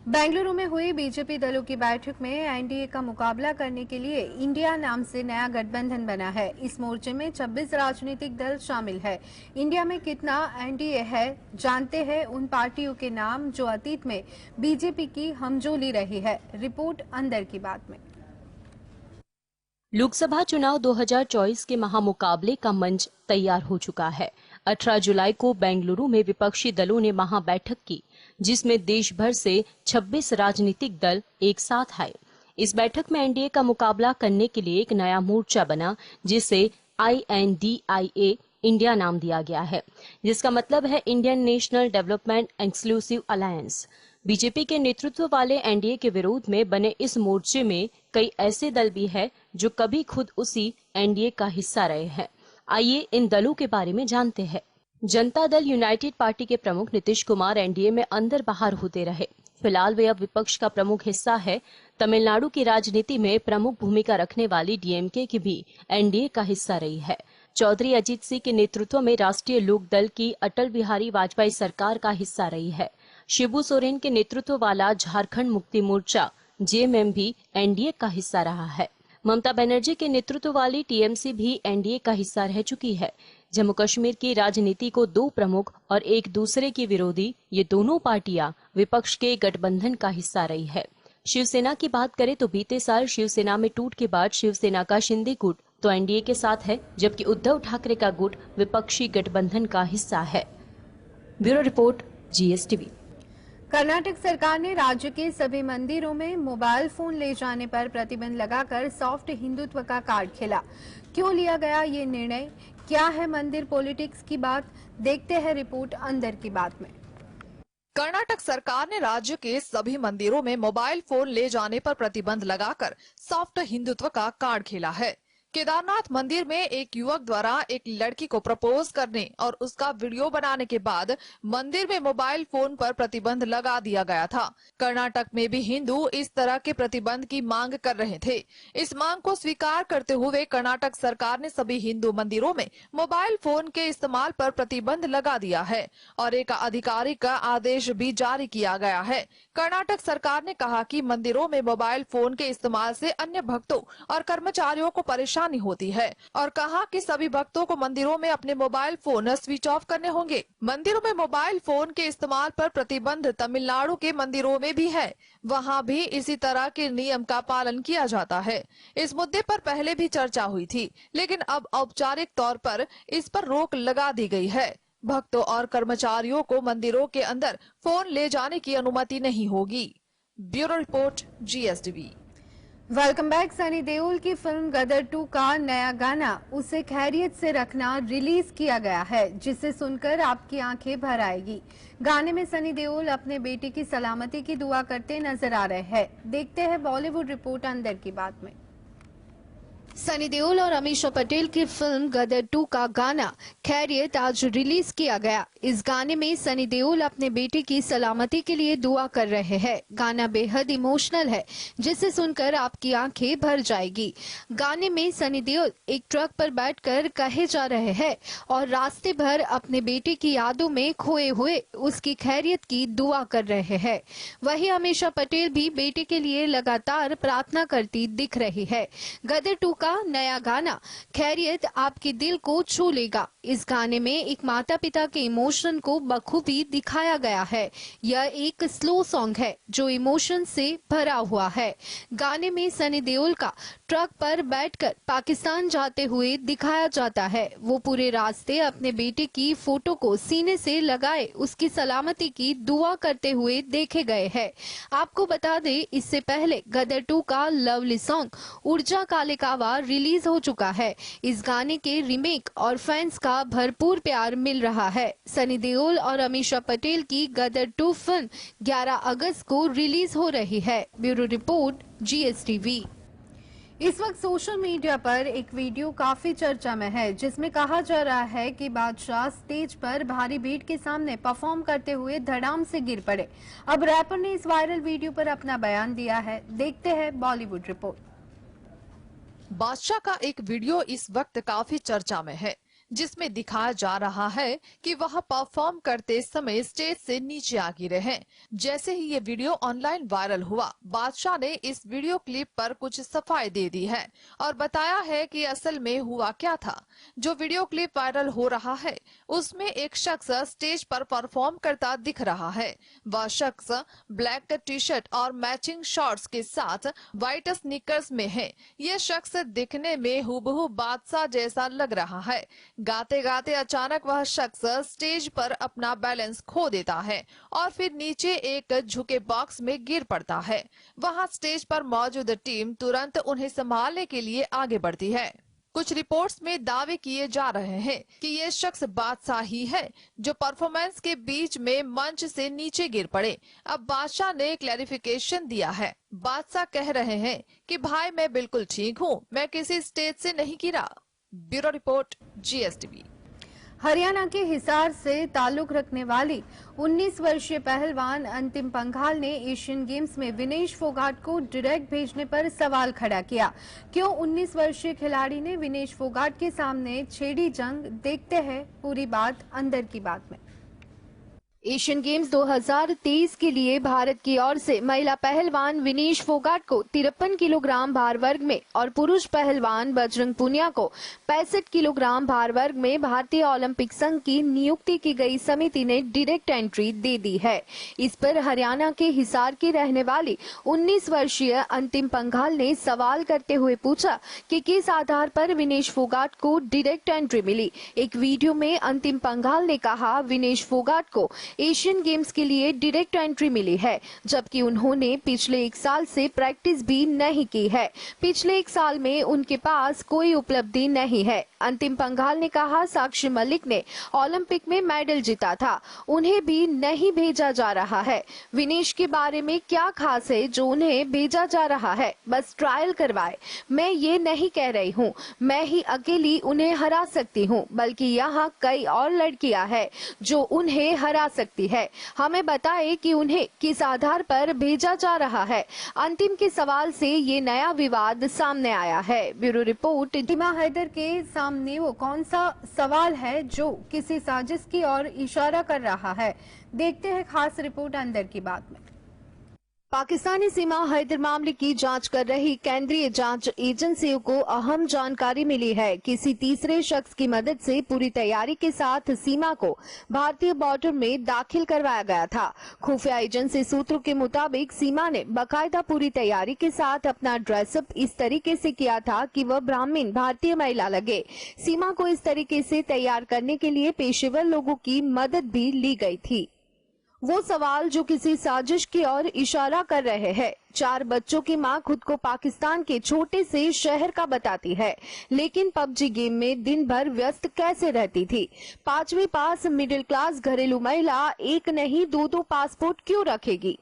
बेंगलुरु में हुई बीजेपी दलों की बैठक में एनडीए का मुकाबला करने के लिए इंडिया नाम से नया गठबंधन बना है। इस मोर्चे में 26 राजनीतिक दल शामिल है। इंडिया में कितना एनडीए है, जानते हैं उन पार्टियों के नाम जो अतीत में बीजेपी की हमजोली रही है। रिपोर्ट अंदर की बात में। लोकसभा चुनाव 2024 के महामुकाबले का मंच तैयार हो चुका है। 18 जुलाई को बेंगलुरु में विपक्षी दलों ने महाबैठक की, जिसमें देश भर से 26 राजनीतिक दल एक साथ आए। इस बैठक में एनडीए का मुकाबला करने के लिए एक नया मोर्चा बना, जिसे INDIA इंडिया नाम दिया गया है, जिसका मतलब है Indian national development exclusive alliance. BJP के नेतृत्व वाले एनडीए के विरोध में बने इस मोर्चे में कई ऐसे दल भी हैं जो कभी खुद उसी एनडीए का हिस्सा रहे हैं। आइए इन दलों के बारे में जानते हैं। जनता दल यूनाइटेड पार्टी के प्रमुख नीतीश कुमार एनडीए में अंदर बाहर होते रहे। फिलहाल वे अब विपक्ष का प्रमुख हिस्सा है। तमिलनाडु की राजनीति में प्रमुख भूमिका रखने वाली डीएमके की भी एनडीए का हिस्सा रही है। चौधरी अजीत सिंह के नेतृत्व में राष्ट्रीय लोक दल की अटल बिहारी वाजपेयी सरकार का हिस्सा रही है। शिबू सोरेन के नेतृत्व वाला झारखंड मुक्ति मोर्चा जेएमएम भी एनडीए का हिस्सा रहा है। ममता बनर्जी के नेतृत्व वाली टीएमसी भी एनडीए का हिस्सा रह चुकी है। जम्मू कश्मीर की राजनीति को दो प्रमुख और एक दूसरे की विरोधी ये दोनों पार्टियां विपक्ष के गठबंधन का हिस्सा रही है। शिवसेना की बात करें तो बीते साल शिवसेना में टूट के बाद शिवसेना का शिंदे गुट तो एनडीए के साथ है, जबकि उद्धव ठाकरे का गुट विपक्षी गठबंधन का हिस्सा है। Bureau report, GSTV। कर्नाटक सरकार ने राज्य के सभी मंदिरों में मोबाइल फोन ले जाने पर प्रतिबंध लगाकर सॉफ्ट हिंदुत्व का कार्ड खेला। क्यों लिया गया ये निर्णय, क्या है मंदिर पॉलिटिक्स की बात, देखते हैं रिपोर्ट अंदर की बात में। कर्नाटक सरकार ने राज्य के सभी मंदिरों में मोबाइल फोन ले जाने पर प्रतिबंध लगाकर सॉफ्ट हिंदुत्व का कार्ड खेला है। केदारनाथ मंदिर में एक युवक द्वारा एक लड़की को प्रपोज करने और उसका वीडियो बनाने के बाद मंदिर में मोबाइल फोन पर प्रतिबंध लगा दिया गया था। कर्नाटक में भी हिंदू इस तरह के प्रतिबंध की मांग कर रहे थे। इस मांग को स्वीकार करते हुए कर्नाटक सरकार ने सभी हिंदू मंदिरों में मोबाइल फोन के इस्तेमाल पर प्रतिबंध लगा दिया है और एक आधिकारिक आदेश भी जारी किया गया है। कर्नाटक सरकार ने कहा कि मंदिरों में मोबाइल फोन के इस्तेमाल से अन्य भक्तों और कर्मचारियों को परेशानी होती है और कहा कि सभी भक्तों को मंदिरों में अपने मोबाइल फोन स्विच ऑफ करने होंगे। मंदिरों में मोबाइल फोन के इस्तेमाल पर प्रतिबंध तमिलनाडु के मंदिरों में भी है, वहां भी इसी तरह के नियम का पालन किया जाता है। इस मुद्दे पर पहले भी चर्चा हुई थी, लेकिन अब औपचारिक तौर पर इस पर रोक लगा दी गई है। भक्तों और कर्मचारियों को मंदिरों के अंदर फोन ले जाने की अनुमति नहीं होगी। Bureau report, GSTV। Welcome back. Sunny Deol की फिल्म गदर 2 का नया गाना उसे खैरियत से रखना रिलीज किया गया है, जिसे सुनकर आपकी आंखें भर आएगी। गाने में सनी देओल अपने बेटे की सलामती की दुआ करते नजर आ रहे हैं। देखते हैं बॉलीवुड रिपोर्ट अंदर की बात में। सनी देओल और अमीषा पटेल की फिल्म गदर 2 का गाना खैरियत आज रिलीज किया गया। इस गाने में सनी देओल अपने बेटे की सलामती के लिए दुआ कर रहे हैं। गाना बेहद इमोशनल है, जिसे सुनकर आपकी आंखें भर जाएगी। गाने में सनी देओल एक ट्रक पर बैठकर कहे जा रहे हैं और रास्ते भर अपने बेटे की यादों में खोए हुए उसकी खैरियत की दुआ कर रहे हैं। वहीं अमीषा पटेल भी बेटे के लिए लगातार प्रार्थना करती दिख रही है। गदर 2 का नया गाना खैरियत आपके दिल को छू लेगा। इस गाने में एक माता पिता के इमोशन को बखूबी दिखाया गया है। यह एक स्लो सॉन्ग है जो इमोशन से भरा हुआ है। गाने में सनी देओल का ट्रक पर बैठकर पाकिस्तान जाते हुए दिखाया जाता है। वो पूरे रास्ते अपने बेटे की फोटो को सीने से लगाए उसकी सलामती की दुआ करते हुए देखे गए हैं। आपको बता दें, इससे पहले गदर 2 का लवली सॉन्ग ऊर्जा कालिकावा रिलीज हो चुका है। इस गाने के रीमेक और फैंस का भरपूर प्यार मिल रहा है। सनी देओल और अमीषा पटेल की गदर 2 फिल्म 11 अगस्त को रिलीज हो रही है। Bureau report, GSTV। इस वक्त सोशल मीडिया पर एक वीडियो काफी चर्चा में है, जिसमें कहा जा रहा है कि बादशाह स्टेज पर भारी भीड़ के सामने परफॉर्म करते हुए धड़ाम से गिर पड़े। अब रैपर ने इस वायरल वीडियो पर अपना बयान दिया है। देखते हैं बॉलीवुड रिपोर्ट। बादशाह का एक वीडियो इस वक्त काफी चर्चा में है, जिसमें दिखाया जा रहा है कि वह परफॉर्म करते समय स्टेज से नीचे आ गिरे हैं। जैसे ही ये वीडियो ऑनलाइन वायरल हुआ, बादशाह ने इस वीडियो क्लिप पर कुछ सफाई दे दी है और बताया है कि असल में हुआ क्या था। जो वीडियो क्लिप वायरल हो रहा है उसमें एक शख्स स्टेज पर परफॉर्म करता दिख रहा है। वह शख्स ब्लैक टी शर्ट और मैचिंग शॉर्ट्स के साथ व्हाइट स्नीकर्स में है। ये शख्स दिखने में हूबहू बादशाह जैसा लग रहा है। गाते गाते अचानक वह शख्स स्टेज पर अपना बैलेंस खो देता है और फिर नीचे एक झुके बॉक्स में गिर पड़ता है। वहां स्टेज पर मौजूद टीम तुरंत उन्हें संभालने के लिए आगे बढ़ती है। कुछ रिपोर्ट्स में दावे किए जा रहे हैं कि ये शख्स बादशाह ही है जो परफॉर्मेंस के बीच में मंच से नीचे गिर पड़े। अब बादशाह ने क्लैरिफिकेशन दिया है। बादशाह कह रहे हैं कि भाई मैं बिल्कुल ठीक हूँ, मैं किसी स्टेज से नहीं गिरा। Bureau report, GSTV। हरियाणा के हिसार से ताल्लुक रखने वाली 19 वर्षीय पहलवान अंतिम पंघाल ने एशियन गेम्स में विनेश फोगाट को डायरेक्ट भेजने पर सवाल खड़ा किया। क्यों 19 वर्षीय खिलाड़ी ने विनेश फोगाट के सामने छेड़ी जंग? देखते हैं पूरी बात अंदर की बात में। एशियन गेम्स 2023 के लिए भारत की ओर से महिला पहलवान विनेश फोगाट को 53 किलोग्राम भार वर्ग में और पुरुष पहलवान बजरंग पुनिया को 65 किलोग्राम भार वर्ग में भारतीय ओलंपिक संघ की नियुक्ति की गई समिति ने डायरेक्ट एंट्री दे दी है। इस पर हरियाणा के हिसार की रहने वाली 19 वर्षीय अंतिम पंघाल ने सवाल करते हुए पूछा कि किस आधार पर विनेश फोगाट को डायरेक्ट एंट्री मिली। एक वीडियो में अंतिम पंघाल ने कहा विनेश फोगाट को एशियन गेम्स के लिए डायरेक्ट एंट्री मिली है, जबकि उन्होंने पिछले 1 साल से प्रैक्टिस भी नहीं की है। पिछले 1 साल में उनके पास कोई उपलब्धि नहीं है। अंतिम पंघाल ने कहा साक्षी मलिक ने ओलंपिक में मेडल जीता था, उन्हें भी नहीं भेजा जा रहा है। विनेश के बारे में क्या खास है जो उन्हें भेजा जा रहा है? बस ट्रायल करवाए। मैं ये नहीं कह रही हूँ मैं ही अकेली उन्हें हरा सकती हूँ, बल्कि यहाँ कई और लड़कियां हैं जो उन्हें हरा सकती है। हमें बताएं कि उन्हें किस आधार पर भेजा जा रहा है। अंतिम के सवाल से ये नया विवाद सामने आया है। Bureau report. हिमा हैदर के सामने वो कौन सा सवाल है जो किसी साजिश की ओर इशारा कर रहा है? देखते हैं खास रिपोर्ट अंदर की बात में। पाकिस्तानी सीमा हैदर मामले की जांच कर रही केंद्रीय जांच एजेंसियों को अहम जानकारी मिली है। किसी तीसरे शख्स की मदद से पूरी तैयारी के साथ सीमा को भारतीय बॉर्डर में दाखिल करवाया गया था। खुफिया एजेंसी सूत्रों के मुताबिक सीमा ने बाकायदा पूरी तैयारी के साथ अपना ड्रेसअप इस तरीके से किया था कि वह ब्राह्मण भारतीय महिला लगे। सीमा को इस तरीके से तैयार करने के लिए पेशेवर लोगों की मदद भी ली गई थी। वो सवाल जो किसी साजिश की ओर इशारा कर रहे हैं। 4 बच्चों की मां खुद को पाकिस्तान के छोटे से शहर का बताती है, लेकिन पबजी गेम में दिन भर व्यस्त कैसे रहती थी? 5वीं पास मिडिल क्लास घरेलू महिला एक नहीं 2-2 पासपोर्ट क्यों रखेगी?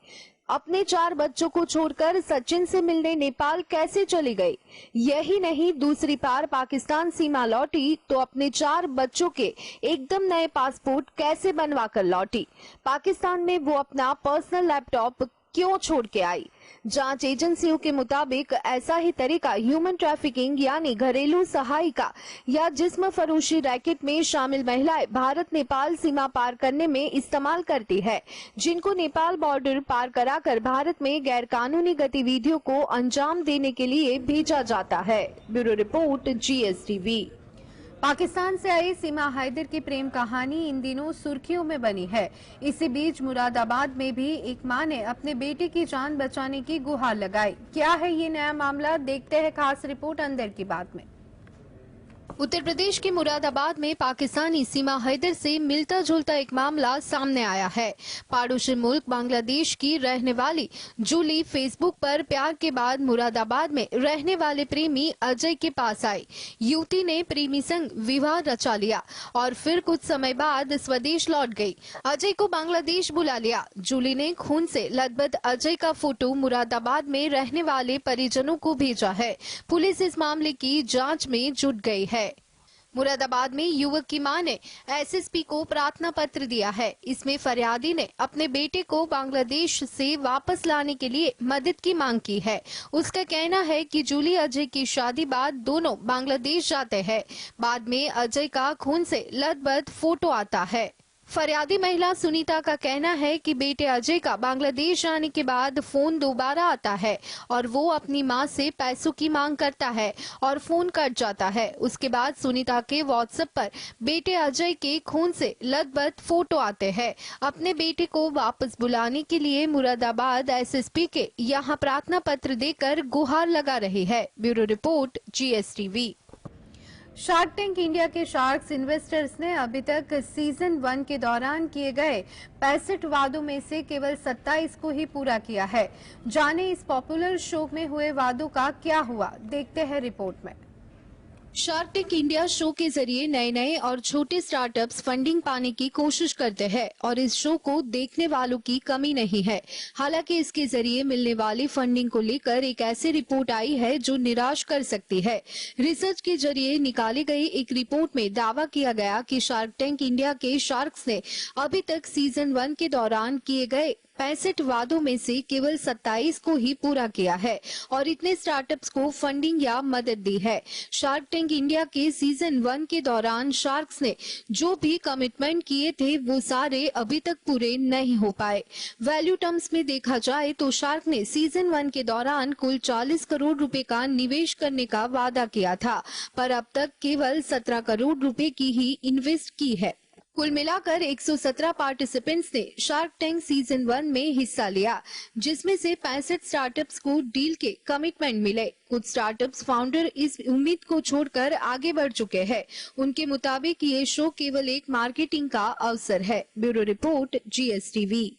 अपने 4 बच्चों को छोड़कर सचिन से मिलने नेपाल कैसे चली गई? यही नहीं, दूसरी बार पाकिस्तान सीमा लौटी तो अपने 4 बच्चों के एकदम नए पासपोर्ट कैसे बनवा कर लौटी? पाकिस्तान में वो अपना पर्सनल लैपटॉप क्यों छोड़ के आई? जांच एजेंसियों के मुताबिक ऐसा ही तरीका ह्यूमन ट्रैफिकिंग यानी घरेलू सहायिका या जिस्म फरोशी रैकेट में शामिल महिलाएं भारत नेपाल सीमा पार करने में इस्तेमाल करती है, जिनको नेपाल बॉर्डर पार कराकर भारत में गैर कानूनी गतिविधियों को अंजाम देने के लिए भेजा जाता है। Bureau report, GSTV। पाकिस्तान से आई सीमा हैदर की प्रेम कहानी इन दिनों सुर्खियों में बनी है। इसी बीच मुरादाबाद में भी एक मां ने अपने बेटे की जान बचाने की गुहार लगाई। क्या है ये नया मामला? देखते हैं खास रिपोर्ट अंदर की बात में। उत्तर प्रदेश के मुरादाबाद में पाकिस्तानी सीमा हैदर से मिलता जुलता एक मामला सामने आया है। पड़ोसी मुल्क बांग्लादेश की रहने वाली जूली फेसबुक पर प्यार के बाद मुरादाबाद में रहने वाले प्रेमी अजय के पास आई। युवती ने प्रेमी संग विवाह रचा लिया और फिर कुछ समय बाद स्वदेश लौट गई। अजय को बांग्लादेश बुला लिया। जूली ने खून से लथबथ अजय का फोटो मुरादाबाद में रहने वाले परिजनों को भेजा है। पुलिस इस मामले की जाँच में जुट गई है। मुरादाबाद में युवक की मां ने एसएसपी को प्रार्थना पत्र दिया है। इसमें फरियादी ने अपने बेटे को बांग्लादेश से वापस लाने के लिए मदद की मांग की है। उसका कहना है कि जूली अजय की शादी बाद दोनों बांग्लादेश जाते हैं। बाद में अजय का खून से लथबथ फोटो आता है। फरियादी महिला सुनीता का कहना है कि बेटे अजय का बांग्लादेश जाने के बाद फोन दोबारा आता है और वो अपनी मां से पैसों की मांग करता है और फोन कट जाता है। उसके बाद सुनीता के व्हाट्सएप पर बेटे अजय के खून से लथबथ फोटो आते हैं। अपने बेटे को वापस बुलाने के लिए मुरादाबाद एसएसपी के यहां प्रार्थना पत्र देकर गुहार लगा रही है। Bureau report, GSTV। Shark tank India के शार्क्स इन्वेस्टर्स ने अभी तक सीजन 1 के दौरान किए गए 65 वादों में से केवल 27 को ही पूरा किया है। जाने इस पॉपुलर शो में हुए वादों का क्या हुआ, देखते हैं रिपोर्ट में। शार्क टैंक इंडिया शो के जरिए नए नए और छोटे स्टार्टअप्स फंडिंग पाने की कोशिश करते हैं और इस शो को देखने वालों की कमी नहीं है। हालांकि इसके जरिए मिलने वाली फंडिंग को लेकर एक ऐसी रिपोर्ट आई है जो निराश कर सकती है। रिसर्च के जरिए निकाली गई एक रिपोर्ट में दावा किया गया कि शार्क टैंक इंडिया के शार्क्स ने अभी तक सीजन 1 के दौरान किए गए 65 वादों में से केवल 27 को ही पूरा किया है और इतने स्टार्टअप्स को फंडिंग या मदद दी है। शार्क टैंक इंडिया के सीजन 1 के दौरान शार्क्स ने जो भी कमिटमेंट किए थे वो सारे अभी तक पूरे नहीं हो पाए। वैल्यू टर्म्स में देखा जाए तो शार्क ने सीजन 1 के दौरान कुल 40 करोड़ रुपए का निवेश करने का वादा किया था, पर अब तक केवल 17 करोड़ रुपए की ही इन्वेस्ट की है। कुल मिलाकर 117 पार्टिसिपेंट्स ने शार्क टैंक सीजन 1 में हिस्सा लिया, जिसमें से 65 स्टार्टअप्स को डील के कमिटमेंट मिले। कुछ स्टार्टअप्स फाउंडर इस उम्मीद को छोड़कर आगे बढ़ चुके हैं। उनके मुताबिक ये शो केवल एक मार्केटिंग का अवसर है। Bureau report, GSTV।